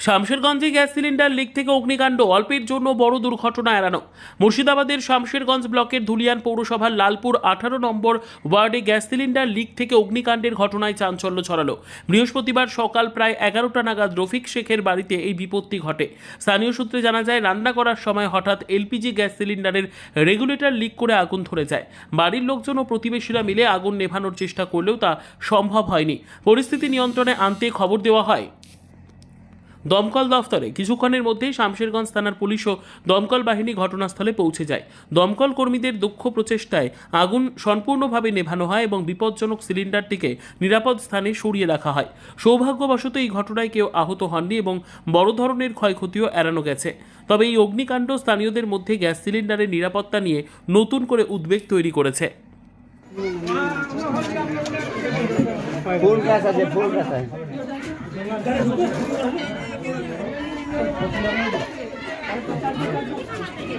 শামশেরগঞ্জে gas cylinder leak থেকে অগ্নিকাণ্ড, অল্পের জন্য বড় দুর্ঘটনা এড়ানো। মুর্শিদাবাদের শামশেরগঞ্জ ব্লকের ধুলিয়ান পৌরসভার লালপুর 18 নম্বর ওয়ার্ডে গ্যাস সিলিন্ডার লিক থেকে অগ্নিকাণ্ডের ঘটনায় চাঞ্চল্য ছড়ালো। বৃহস্পতিবার সকাল প্রায় 11টা নাগাদ রফিক শেখের বাড়িতে এই বিপত্তি ঘটে। স্থানীয় সূত্রে জানা যায়, রান্না করার সময় হঠাৎ এলপিজি গ্যাস সিলিন্ডারের রেগুলেটর লিক করে আগুন ধরে যায়। বাড়ির লোকজন ও প্রতিবেশীরা মিলে আগুন নেভানোর চেষ্টা করলেও তা সম্ভব হয়নি। পরিস্থিতি নিয়ন্ত্রণে আনতে খবর দেওয়া হয় দমকল দফতরে। কিছুক্ষণের মধ্যেই শামশেরগঞ্জ থানার পুলিশ ও দমকল বাহিনী ঘটনাস্থলে পৌঁছে যায়। দমকল কর্মীদের দক্ষ প্রচেষ্টায় আগুন সম্পূর্ণভাবে নেভানো হয় এবং বিপজ্জনক সিলিন্ডারটিকে নিরাপদ স্থানে সরিয়ে রাখা হয়। সৌভাগ্যবশত এই ঘটনায় কেউ আহত হননি এবং বড় ধরনের ক্ষয়ক্ষতিও এড়ানো গেছে। তবে এই অগ্নিকাণ্ড স্থানীয়দের মধ্যে গ্যাস সিলিন্ডারের নিরাপত্তা নিয়ে নতুন করে উদ্বেগ তৈরি করেছে।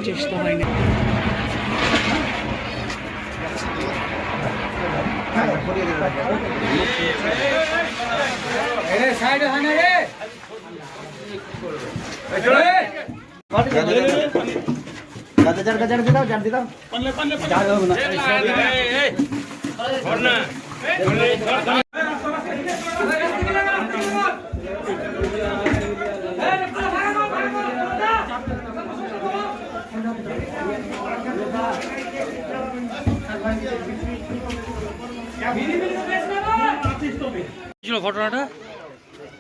চেষ্টা হয়নি।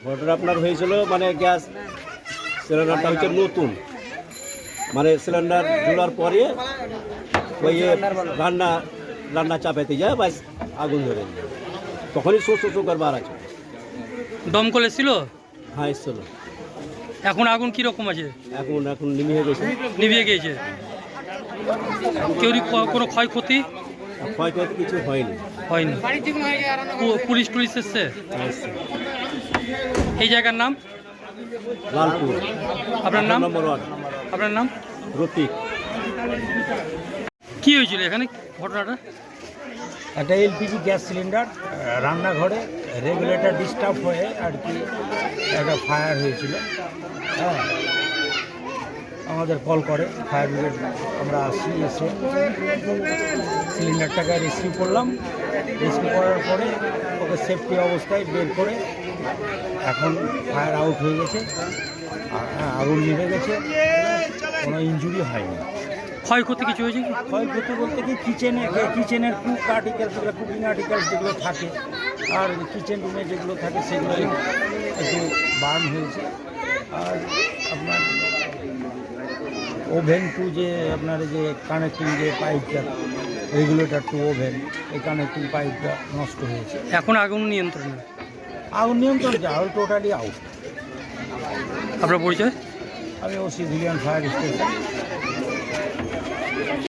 ঘটনা আপনার হয়েছিল, মানে গ্যাস সিলিন্ডারটা হচ্ছে নতুন, মানে সিলিন্ডার জোড়ার পরে ওই রান্না চাপাইতে যায়, বাস আগুন ধরে যায়। তখনই শো করবার আছে। দমকল এসেছিল? হ্যাঁ, এসেছিল। এখন আগুন কিরকম আছে? এখন নিভিয়ে গেছে। নিভিয়ে গিয়েছে। কেউ কোনো ক্ষয়ক্ষতি কিছু হয়নি। পুলিশ এসছে? এই জায়গার নাম লালপুর। আপনার নাম? নম্বর ওয়ার্ড। আপনার নাম? রফিক। কি হয়েছিল এখানে ঘটনাটা? একটা এলপিজি গ্যাস সিলিন্ডার রান্নাঘরে রেগুলেটর ডিস্টার্ব হয়ে আর কি একটা ফায়ার হয়েছিল। হ্যাঁ, আমাদের কল করে ফায়ার ব্রিগেড, আমরা আসি, এসে সিলিন্ডারটাকে রিসিভ করলাম। রিসিভ করার পরে ওকে সেফটি অবস্থায় বের করে এখন ফায়ার আউট হয়ে গেছে, আগুন নিভে গেছে, কোনো ইনজুরি হয়নি। ক্ষয়ক্ষতি কিছু হয়েছে? ক্ষয়ক্ষতি বলতে কি কিচেনের কুকিং আর্টিকেলস যেগুলো থাকে আর কিচেন রুমে যেগুলো থাকে সেগুলো একটু বার্ন হয়েছে। আর আপনার ওভেন টু যে আপনার যে কানেক্টিং যে পাইপটা, রেগুলেটর টু ওভেন, এই কানেক্টিং পাইপটা নষ্ট হয়েছে। এখন আগুন নিয়ন্ত্রণ যা টোটালি আউট। আপনার পরিচয়? আমি ওসি ধুলিয়ান ফায়ার স্টেশন।